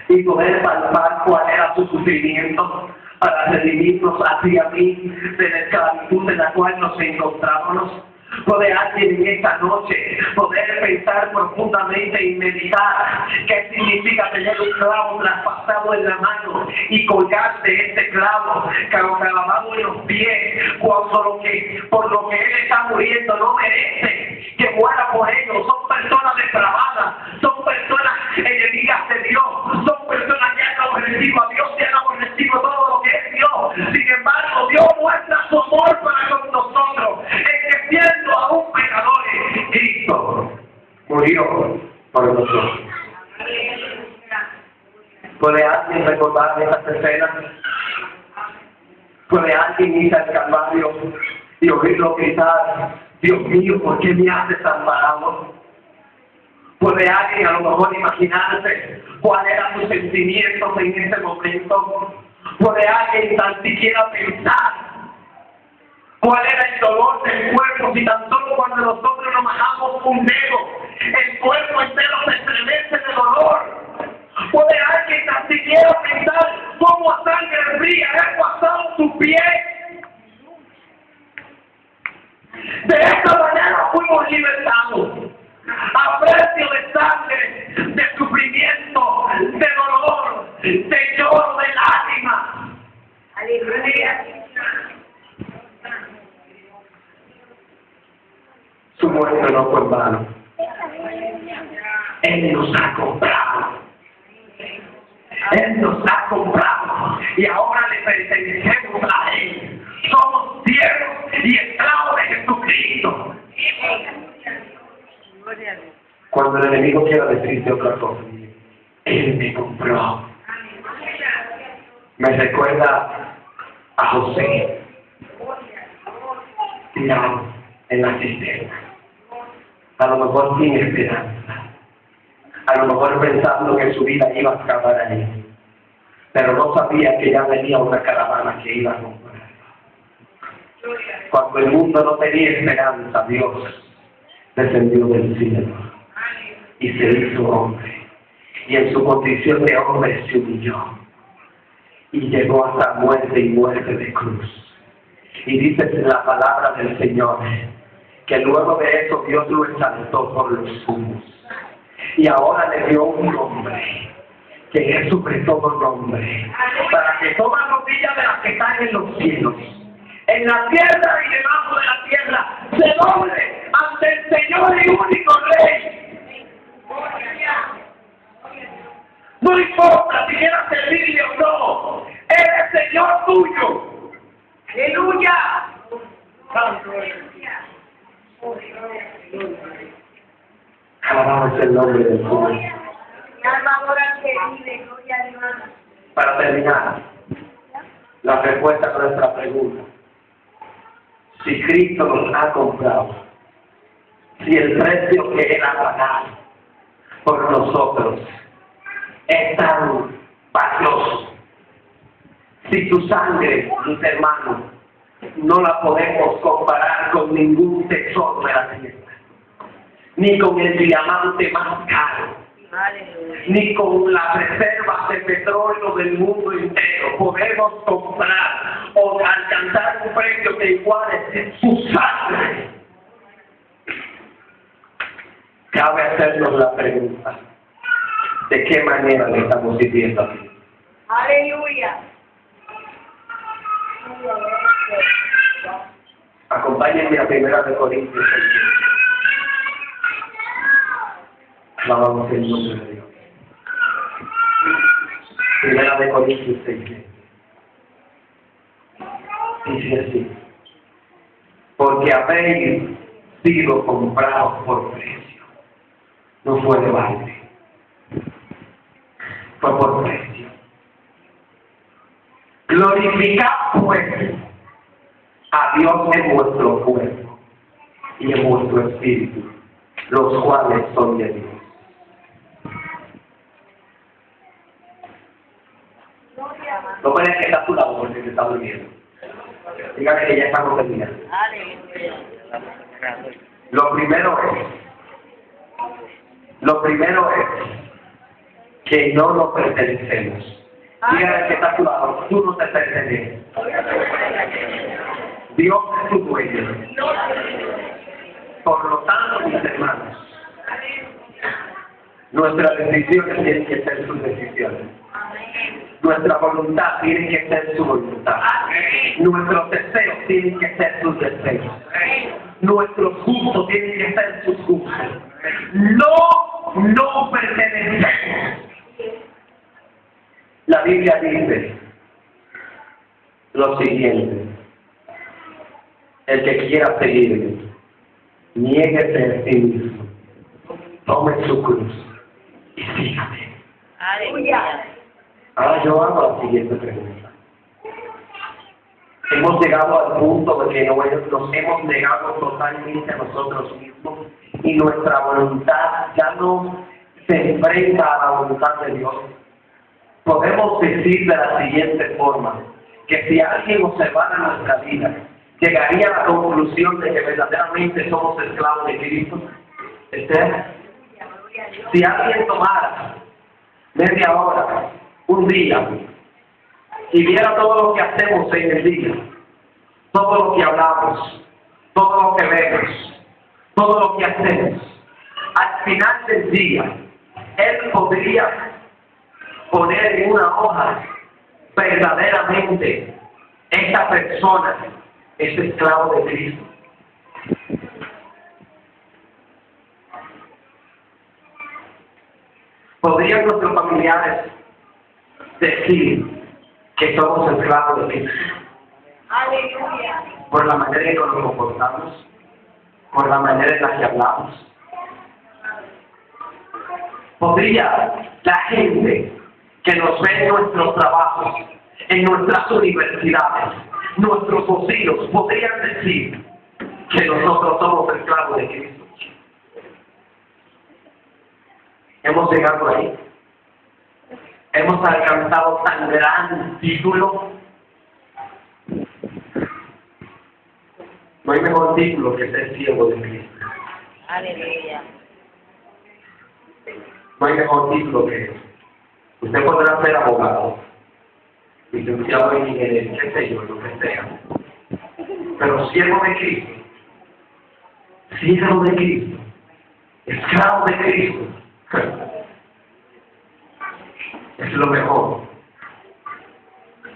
y poder palpar cuál era su sufrimiento para redimirnos hacia mí de la esclavitud en la cual nos encontrábamos. Puede alguien en esta noche poder pensar profundamente y meditar qué significa tener un clavo traspasado en la mano y colgar de este clavo clavado en los pies, cuando por lo que él está muriendo no merece que muera por ellos. Son personas depravadas, son personas enemigas de Dios, son personas que han aborrecido a Dios, que han aborrecido todo lo que es Dios. Sin embargo, Dios muestra su amor para con nosotros, en que siendo aún pecadores, Cristo murió por nosotros. ¿Puede alguien recordar estas escenas? ¿Puede alguien ir al Calvario y oírlo gritar: Dios mío, ¿por qué me has desamparado? ¿Puede alguien a lo mejor imaginarse cuál era su sentimiento en ese momento? ¿Puede alguien tan siquiera pensar cuál era el dolor del cuerpo? Si tan solo cuando nosotros nos majamos un dedo, el cuerpo entero se estremece de dolor. ¿Puede alguien tan siquiera pensar cómo a sangre fría ha pasado su pie? De esta manera fuimos libertados, a precio de sangre, de sufrimiento, de dolor, de lloro, de lágrimas. Aleluya. Su muerte no fue en vano. Él nos ha comprado. Él nos ha comprado y ahora le pertenecemos a Él. Somos siervos y esclavos de Jesucristo. Cuando el enemigo quiera decirte otra cosa, Él me compró. Me recuerda a José, tirado en la cisterna, a lo mejor sin esperanza, a lo mejor pensando que su vida iba a acabar ahí, pero no sabía que ya venía una caravana que iba a comprar. Cuando el mundo no tenía esperanza, Dios descendió del cielo y se hizo hombre, y en su condición de hombre se humilló y llegó hasta muerte y muerte de cruz. Y dice la palabra del Señor que luego de eso Dios lo exaltó por los humos y ahora le dio un nombre que es sobre todo nombre, para que toda rodilla de las que están en los cielos, en la tierra y debajo de la tierra, se doble ante el Señor y único Rey. No importa si quieras servirle o no, Él es Señor tuyo. ¡Aleluya! Alabado es el nombre del Señor. Mi alma adora al que vive, gloria a Dios. Para terminar, la respuesta a nuestra pregunta. Si Cristo nos ha comprado, si el precio que Él ha pagado por nosotros es tan valioso, si tu sangre, mis hermanos, no la podemos comparar con ningún tesoro de la tierra, ni con el diamante más caro, ni con las reservas de petróleo del mundo entero podemos comprar o alcanzar un precio que iguale su sangre. Cabe hacernos la pregunta, ¿de qué manera le estamos sirviendo a Dios? Aleluya. Acompáñenme a 1 Corintios 6. Alabamos el nombre de Dios. 1 Corintios 6. Dice así: porque habéis sido comprados por precio. No fue de balde. Fue por precio. Glorificad pues a Dios en vuestro cuerpo y en vuestro espíritu, los cuales son de Dios. No puedes que está a tu lado porque te está durmiendo. Dígame que ya estamos terminando. Lo primero es que no nos pertenecemos. Dígame que está a tu lado, tú no te perteneces. Dios es tu dueño. Por lo tanto, mis hermanos, nuestras decisiones tienen que ser sus decisiones. Nuestra voluntad tiene que ser su voluntad. Nuestros deseos tienen que ser sus deseos. Nuestros gustos tienen que ser sus gustos. No pertenecemos. La Biblia dice lo siguiente: el que quiera seguirme, niéguese a sí mismo, tome su cruz y sígame. Aleluya. Ahora yo hago la siguiente pregunta. Hemos llegado al punto de que nos hemos negado totalmente a nosotros mismos y nuestra voluntad ya no se enfrenta a la voluntad de Dios. Podemos decir de la siguiente forma, que si alguien observara nuestra vida, llegaría a la conclusión de que verdaderamente somos esclavos de Cristo. Si alguien tomara media hora, un día, y viera todo lo que hacemos en el día, todo lo que hablamos, todo lo que vemos, todo lo que hacemos, al final del día, él podría poner en una hoja verdaderamente esta persona es esclavo de Cristo. ¿Podrían nuestros familiares decir que somos esclavos de Cristo? Aleluya. Por la manera en que nos comportamos, por la manera en la que hablamos. ¿Podría la gente que nos ve en nuestros trabajos, en nuestras universidades, nuestros vecinos, podrían decir que nosotros somos esclavos de Cristo? Hemos llegado ahí. Hemos alcanzado tan gran título. No hay mejor título que ser siervo de Cristo. Aleluya. No hay mejor título que eso. Usted podrá ser abogado, licenciado en ingeniería, qué sé yo, lo que sea. Pero siervo de Cristo, esclavo de Cristo, es lo mejor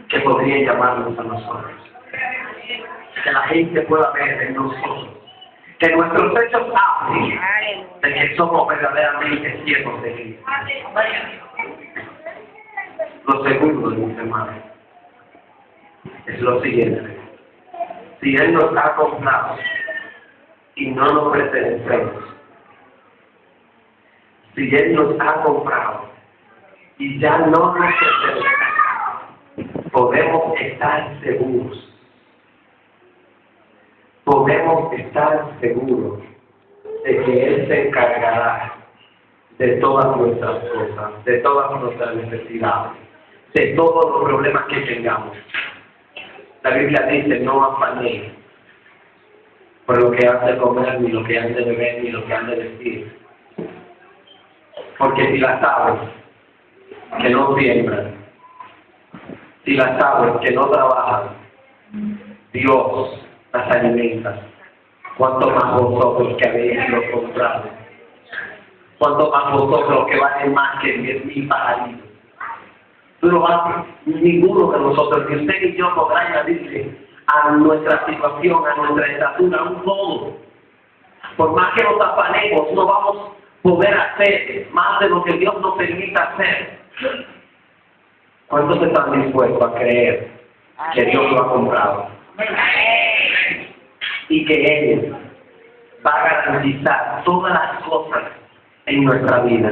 que podría llamarnos a nosotros. Que la gente pueda ver en nosotros, que nuestros hechos hablen de que somos verdaderamente siervos de Cristo. Lo segundo, mis hermanos, es lo siguiente: si Él nos ha comprado y no nos pertenecemos, si Él nos ha comprado y ya no nos pertenece, podemos estar seguros. Podemos estar seguros de que Él se encargará de todas nuestras cosas, de todas nuestras necesidades, de todos los problemas que tengamos. La Biblia dice, no afanéis por lo que han de comer, ni lo que han de beber, ni lo que han de vestir. Porque si las aves que no siembran, si las aves que no trabajan, Dios las alimenta, cuanto más vosotros que habéis lo comprado, cuanto más vosotros que valen más que 10,000 pajaritos. Tú no vas, ninguno de nosotros, ni usted ni yo, podrá añadirle a nuestra situación, a nuestra estatura, un todo. Por más que nos afanemos, no vamos a poder hacer más de lo que Dios nos permita hacer. ¿Cuántos están dispuestos a creer que Dios lo ha comprado? Y que Él va a garantizar todas las cosas en nuestra vida.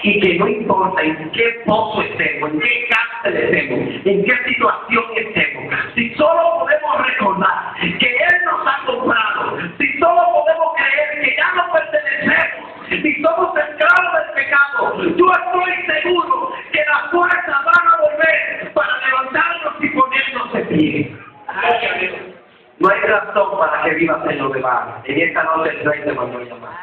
Y que no importa en qué pozo estemos, en qué cárcel estemos, en qué situación estemos, si solo podemos recordar que Él nos ha comprado, si solo podemos creer que ya no pertenecemos, si somos esclavos del pecado, yo estoy seguro que las fuerzas van a volver para levantarnos y ponernos de pie. No hay razón para que vivas en lo demás. En esta noche el Rey te mandó llamar.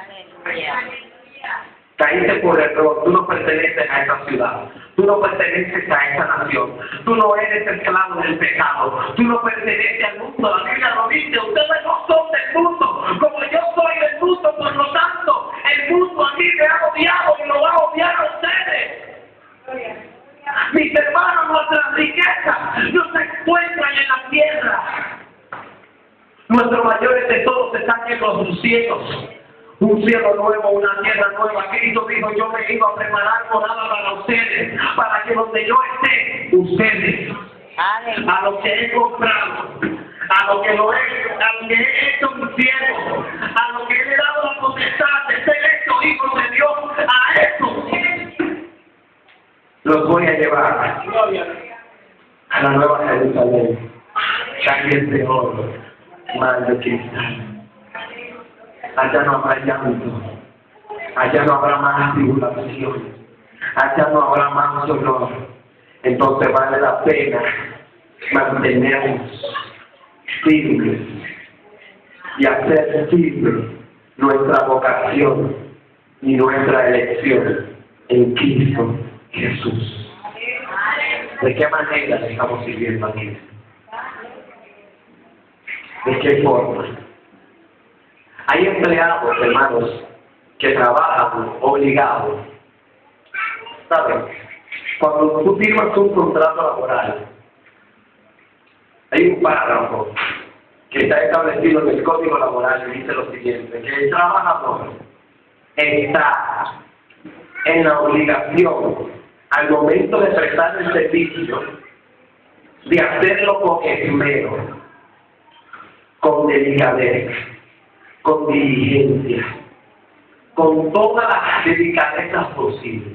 Caíste por error, tú no perteneces a esta ciudad, tú no perteneces a esta nación, tú no eres esclavo del pecado, tú no perteneces al mundo. La Biblia lo dice, ustedes no son del mundo, como yo soy del mundo, por lo tanto, el mundo a mí me ha odiado y lo va a odiar a ustedes. Mis hermanos, nuestras riquezas no se encuentran en la tierra. Nuestros mayores tesoros están en los cielos. Un cielo nuevo, una tierra nueva. Cristo dijo, yo me he ido a preparar morada para ustedes, para que donde yo esté, ustedes, a los que he comprado, a los que he hecho mi siervo, a los que he dado la potestad de ser hechos hijos de Dios, a estos los voy a llevar a la nueva Jerusalén, calles de oro, mar de cristal. Allá no habrá llanto, allá no habrá más tribulación, allá no habrá más dolor. Entonces vale la pena mantenernos firmes y hacer firme nuestra vocación y nuestra elección en Cristo Jesús. ¿De qué manera le estamos sirviendo a Cristo? ¿De qué forma? Hay empleados, hermanos, que trabajan obligados. ¿Saben? Cuando tú firmas un contrato laboral, hay un párrafo que está establecido en el Código Laboral y dice lo siguiente, que el trabajador está en la obligación, al momento de prestar el servicio, de hacerlo con esmero, con delicadeza, con diligencia, con todas las delicadezas posibles.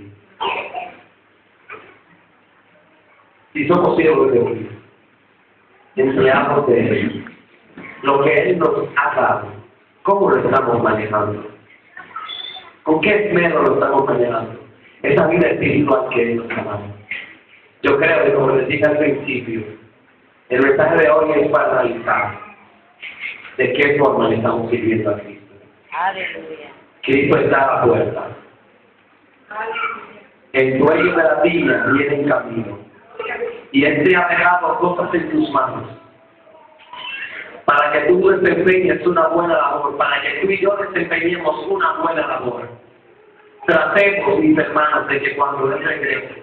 Si somos siervos de Dios, empleados de Él, lo que Él nos ha dado, ¿cómo lo estamos manejando? ¿Con qué esmero lo estamos manejando? Esa vida espiritual que Él nos ha dado. Yo creo que, como les dije al principio, el mensaje de hoy es para analizar de qué forma le estamos sirviendo a Cristo. Aleluya. Cristo está a la puerta. El dueño de la viña viene en camino. Y Él te ha dejado cosas en tus manos para que tú desempeñes una buena labor, para que tú y yo desempeñemos una buena labor. Tratemos, mis hermanos, de que cuando Él regrese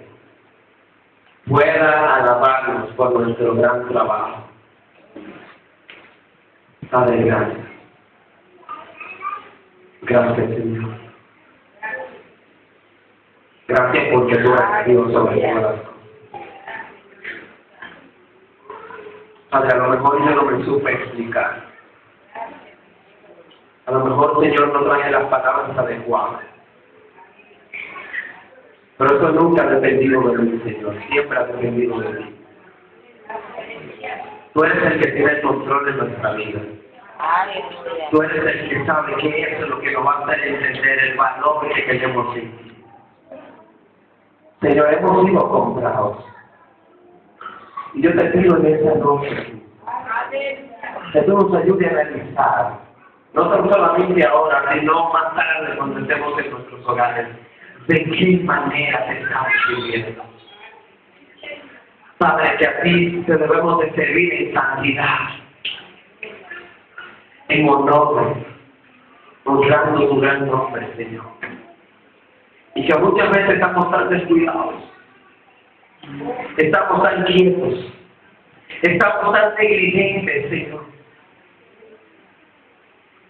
pueda alabarnos por nuestro gran trabajo. Padre, gracias. Gracias, Señor. Gracias porque tú eres Dios sobre todas las cosas. Padre, a lo mejor yo no me supe explicar. A lo mejor, Señor, no traje las palabras adecuadas. Pero eso nunca ha dependido de mí, Señor. Siempre ha dependido de ti. Tú eres el que tiene el control de nuestra vida. Aleluya. Tú eres el que sabe que eso es lo que nos va a hacer entender el valor que tenemos en ti. Señor, hemos sido comprados. Y yo te pido en esta noche que tú nos ayudes a realizar, no tan solamente ahora, sino más tarde cuando estemos en nuestros hogares, de qué manera te estamos viviendo. Padre, que a ti te debemos de servir en santidad, en honor, honrando tu gran nombre, Señor. Y que muchas veces estamos tan descuidados, estamos tan quietos, estamos tan negligentes, Señor.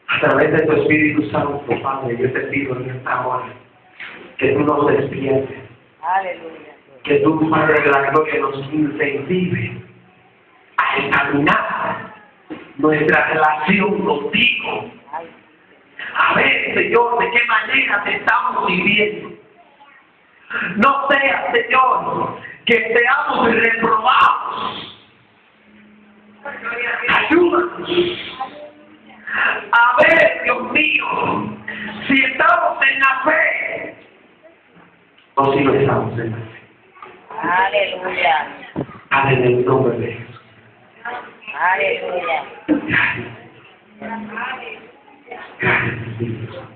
A través de tu Espíritu Santo, Padre, yo te pido en esta hora que tú nos despiertes. Aleluya. Que tú, Padre de la Gloria, nos incentive a examinar nuestra relación contigo. A ver, Señor, de qué manera te estamos viviendo. No sea, Señor, que seamos reprobados. Ayúdanos a ver, Dios mío, si estamos en la fe o si no estamos en la fe. Aleluya. En el nombre de Jesús. Aleluya. Gracias. Gracias, Espíritu Santo.